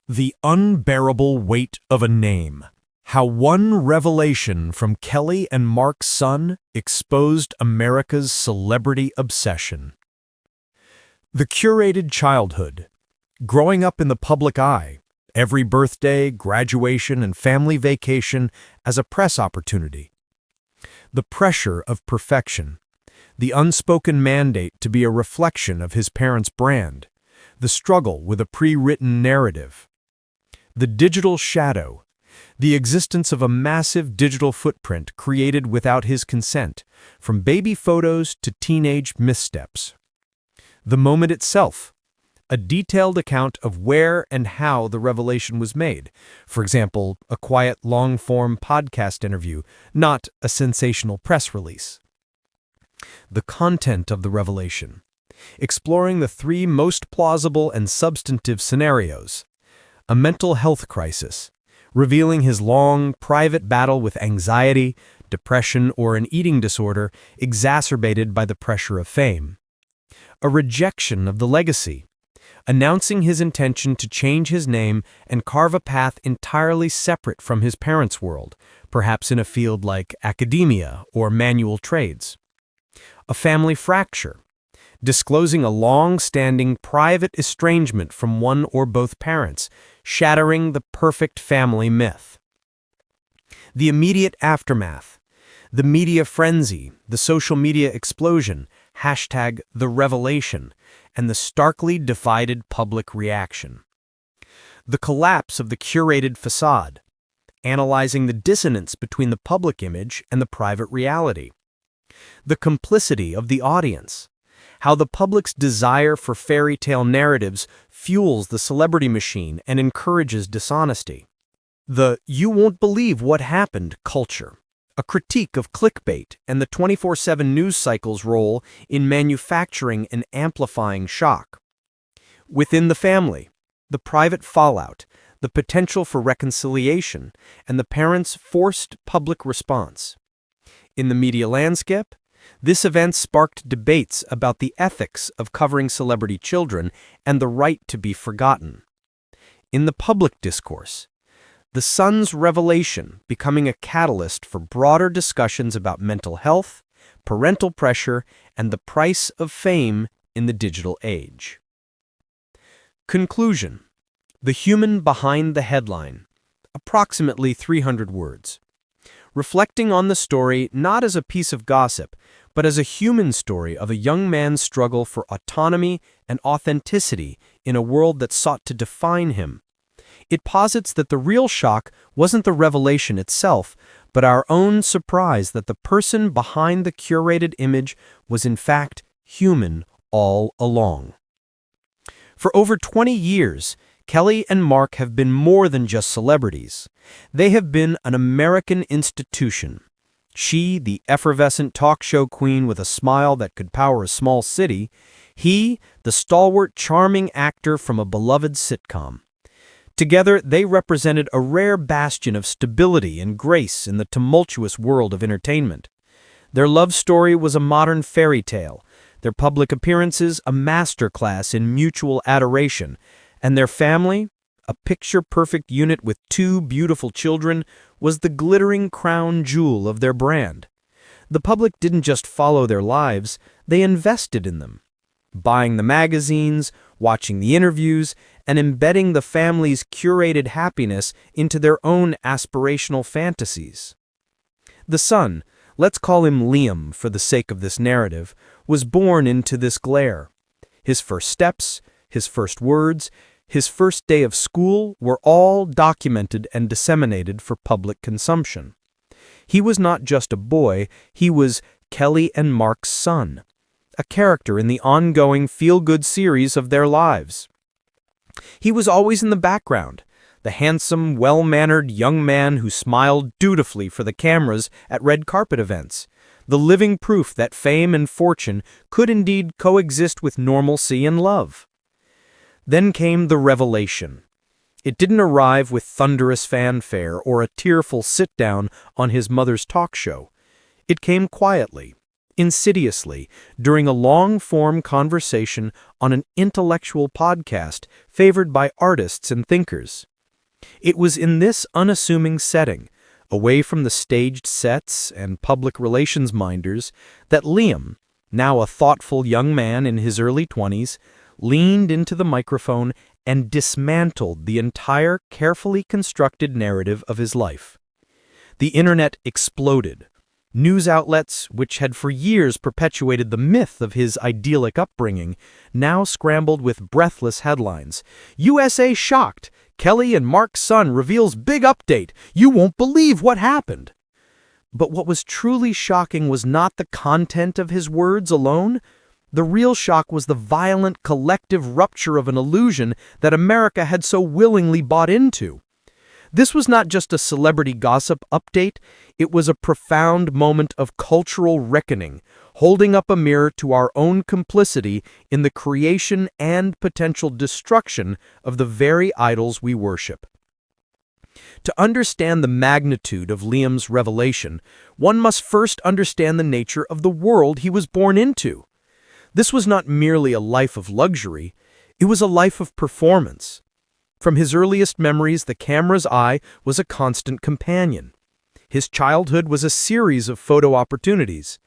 The unbearable weight of a name. How one revelation from Kelly and Mark's son exposed America's celebrity obsession. The curated childhood. Growing up in the public eye, every birthday, graduation, and family vacation as a press opportunity. The pressure of perfection. The unspoken mandate to be a reflection of his parents' brand. The struggle with a pre-written narrative. The digital shadow. The existence of a massive digital footprint created without his consent, from baby photos to teenage missteps. The moment itself. A detailed account of where and how the revelation was made. For example, a quiet, long-form podcast interview, not a sensational press release. The content of the revelation. Exploring the three most plausible and substantive scenarios. A mental health crisis, revealing his long, private battle with anxiety, depression, or an eating disorder exacerbated by the pressure of fame. A rejection of the legacy, announcing his intention to change his name and carve a path entirely separate from his parents' world, perhaps in a field like academia or manual trades. A family fracture, disclosing a long-standing private estrangement from one or both parents, shattering the perfect family myth. The immediate aftermath, the media frenzy, the social media explosion, #the revelation, and the starkly divided public reaction. The collapse of the curated facade, analyzing the dissonance between the public image and the private reality. The complicity of the audience, how the public's desire for fairy tale narratives fuels the celebrity machine and encourages dishonesty. The "you won't believe what happened" culture, a critique of clickbait and the 24/7 news cycle's role in manufacturing and amplifying shock. Within the family, the private fallout, the potential for reconciliation, and the parents' forced public response. In the media landscape, this event sparked debates about the ethics of covering celebrity children and the right to be forgotten. In the public discourse, the son's revelation becoming a catalyst for broader discussions about mental health, parental pressure, and the price of fame in the digital age. Conclusion. The human behind the headline. Approximately 300 words. Reflecting on the story not as a piece of gossip, but as a human story of a young man's struggle for autonomy and authenticity in a world that sought to define him. It posits that the real shock wasn't the revelation itself, but our own surprise that the person behind the curated image was in fact human all along. For over 20 years, Kelly and Mark have been more than just celebrities. They have been an American institution. She, the effervescent talk show queen with a smile that could power a small city. He, the stalwart, charming actor from a beloved sitcom. Together, they represented a rare bastion of stability and grace in the tumultuous world of entertainment. Their love story was a modern fairy tale, their public appearances a masterclass in mutual adoration, and their family, a picture-perfect unit with 2 beautiful children, was the glittering crown jewel of their brand. The public didn't just follow their lives, they invested in them, buying the magazines, watching the interviews, and embedding the family's curated happiness into their own aspirational fantasies. The son, let's call him Liam for the sake of this narrative, was born into this glare. His first steps, his first words, his first day of school were all documented and disseminated for public consumption. He was not just a boy, he was Kelly and Mark's son, a character in the ongoing feel-good series of their lives. He was always in the background, the handsome, well-mannered young man who smiled dutifully for the cameras at red carpet events, the living proof that fame and fortune could indeed coexist with normalcy and love. Then came the revelation. It didn't arrive with thunderous fanfare or a tearful sit-down on his mother's talk show. It came quietly, insidiously, during a long-form conversation on an intellectual podcast favored by artists and thinkers. It was in this unassuming setting, away from the staged sets and public relations minders, that Liam, now a thoughtful young man in his early 20s, leaned into the microphone and dismantled the entire carefully constructed narrative of his life. The internet exploded. News outlets, which had for years perpetuated the myth of his idyllic upbringing, now scrambled with breathless headlines. USA shocked! Kelly and Mark's son reveals big update! You won't believe what happened! But what was truly shocking was not the content of his words alone. The real shock was the violent collective rupture of an illusion that America had so willingly bought into. This was not just a celebrity gossip update, it was a profound moment of cultural reckoning, holding up a mirror to our own complicity in the creation and potential destruction of the very idols we worship. To understand the magnitude of Liam's revelation, one must first understand the nature of the world he was born into. This was not merely a life of luxury, it was a life of performance. From his earliest memories, the camera's eye was a constant companion. His childhood was a series of photo opportunities.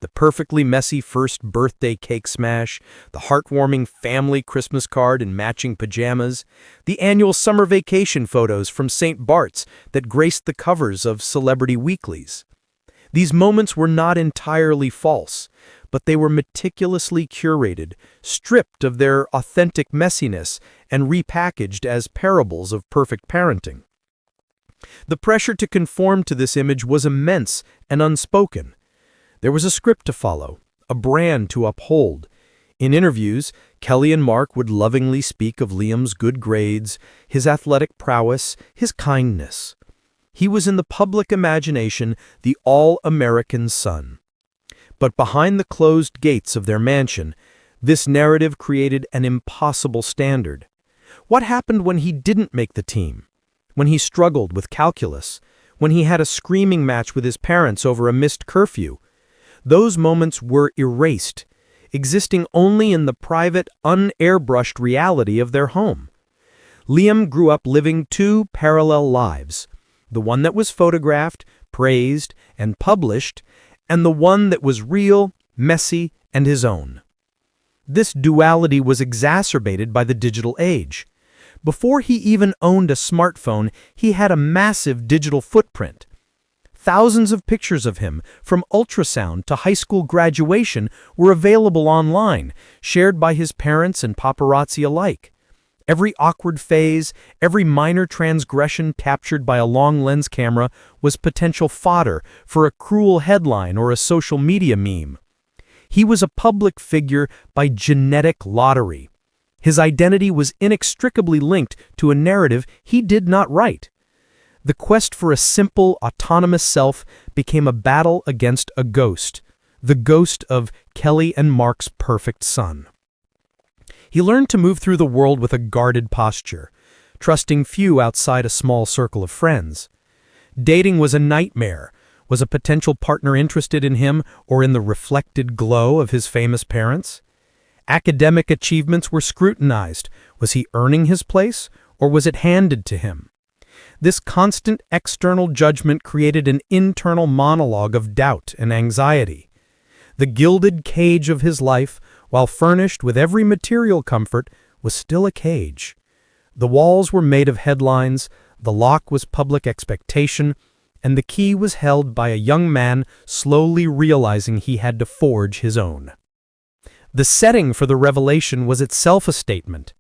The perfectly messy first birthday cake smash, the heartwarming family Christmas card in matching pajamas, the annual summer vacation photos from St. Bart's that graced the covers of celebrity weeklies. These moments were not entirely false, but they were meticulously curated, stripped of their authentic messiness, and repackaged as parables of perfect parenting. The pressure to conform to this image was immense and unspoken. There was a script to follow, a brand to uphold. In interviews, Kelly and Mark would lovingly speak of Liam's good grades, his athletic prowess, his kindness. He was in the public imagination the all-American son. But behind the closed gates of their mansion, this narrative created an impossible standard. What happened when he didn't make the team? When he struggled with calculus? When he had a screaming match with his parents over a missed curfew? Those moments were erased, existing only in the private, unairbrushed reality of their home. Liam grew up living two parallel lives, the one that was photographed, praised, and published, and the one that was real, messy, and his own. This duality was exacerbated by the digital age. Before he even owned a smartphone, he had a massive digital footprint. Thousands of pictures of him, from ultrasound to high school graduation, were available online, shared by his parents and paparazzi alike. Every awkward phase, every minor transgression captured by a long lens camera was potential fodder for a cruel headline or a social media meme. He was a public figure by genetic lottery. His identity was inextricably linked to a narrative he did not write. The quest for a simple, autonomous self became a battle against a ghost, the ghost of Kelly and Mark's perfect son. He learned to move through the world with a guarded posture, trusting few outside a small circle of friends. Dating was a nightmare. Was a potential partner interested in him or in the reflected glow of his famous parents? Academic achievements were scrutinized. Was he earning his place, or was it handed to him? This constant external judgment created an internal monologue of doubt and anxiety. The gilded cage of his life, while furnished with every material comfort, was still a cage. The walls were made of headlines, the lock was public expectation, and the key was held by a young man slowly realizing he had to forge his own. The setting for the revelation was itself a statement.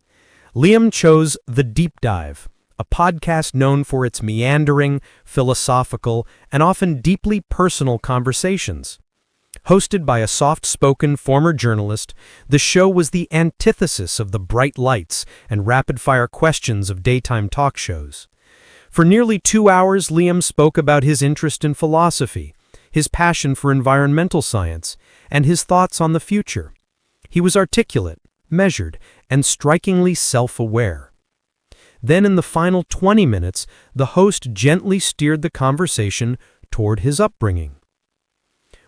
Liam chose The Deep Dive, a podcast known for its meandering, philosophical, and often deeply personal conversations. Hosted by a soft-spoken former journalist, the show was the antithesis of the bright lights and rapid-fire questions of daytime talk shows. For nearly 2 hours, Liam spoke about his interest in philosophy, his passion for environmental science, and his thoughts on the future. He was articulate, measured, and strikingly self-aware. Then in the final 20 minutes, the host gently steered the conversation toward his upbringing.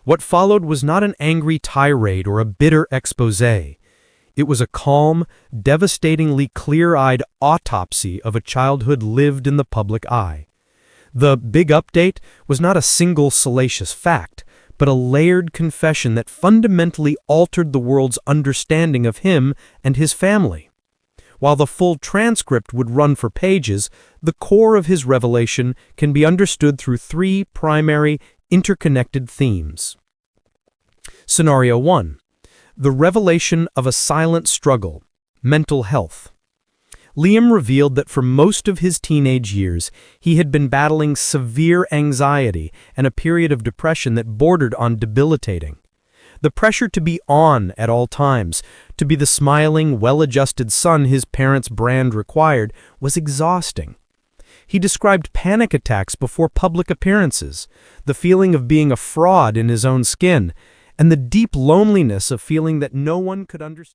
What followed was not an angry tirade or a bitter exposé. It was a calm, devastatingly clear-eyed autopsy of a childhood lived in the public eye. The big update was not a single salacious fact, but a layered confession that fundamentally altered the world's understanding of him and his family. While the full transcript would run for pages, the core of his revelation can be understood through three primary, interconnected themes. Scenario 1. The revelation of a silent struggle, mental health. Liam revealed that for most of his teenage years, he had been battling severe anxiety and a period of depression that bordered on debilitating. The pressure to be on at all times, to be the smiling, well-adjusted son his parents' brand required, was exhausting. He described panic attacks before public appearances, the feeling of being a fraud in his own skin, and the deep loneliness of feeling that no one could understand.